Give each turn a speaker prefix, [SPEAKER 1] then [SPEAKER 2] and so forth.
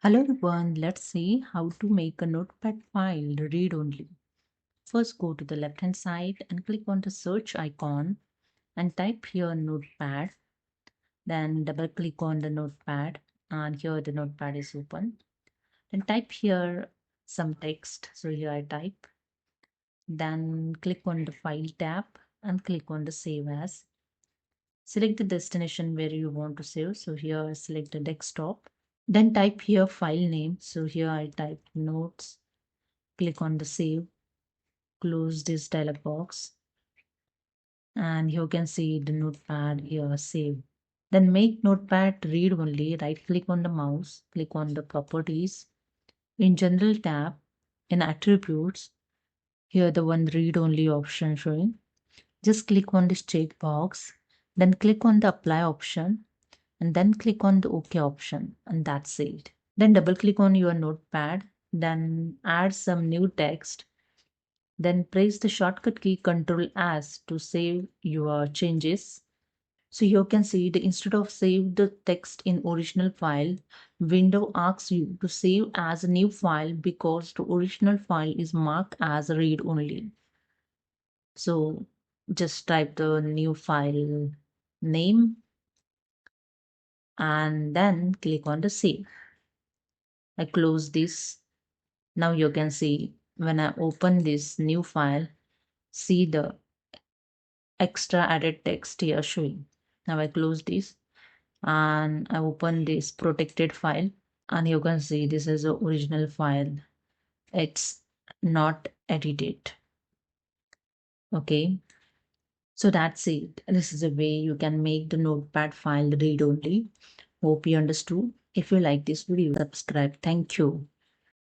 [SPEAKER 1] Hello everyone, let's see how to make a notepad file read only. First go to the left hand side and click on the search icon and type here notepad. Then double click on the notepad and here the notepad is open. Then type here some text. So here I type. Then click on the file tab and click on the save as. Select the destination where you want to save. So here I select the desktop. Then type here file name. So here I type notes. Click on the save, close this dialog box, and you can see the notepad here save. Then make notepad read only. Right click on the mouse, click on the properties. In general tab, in attributes, here the one read only option showing. Just click on this check box, then click on the apply option, and then click on the OK option, and that's it. Then double click on your notepad, then add some new text. Then press the shortcut key Ctrl S to save your changes. So you can see that instead of save the text in original file, window asks you to save as a new file because the original file is marked as read only. So just type the new file name and then click on the save. I close this. Now you can see when I open this new file, see the extra added text here showing. Now I close this and I open this protected file, and you can see this is the original file. It's not edited. Okay, so that's it. This is a way you can make the notepad file read only. Hope you understood. If you like this video, subscribe. Thank you.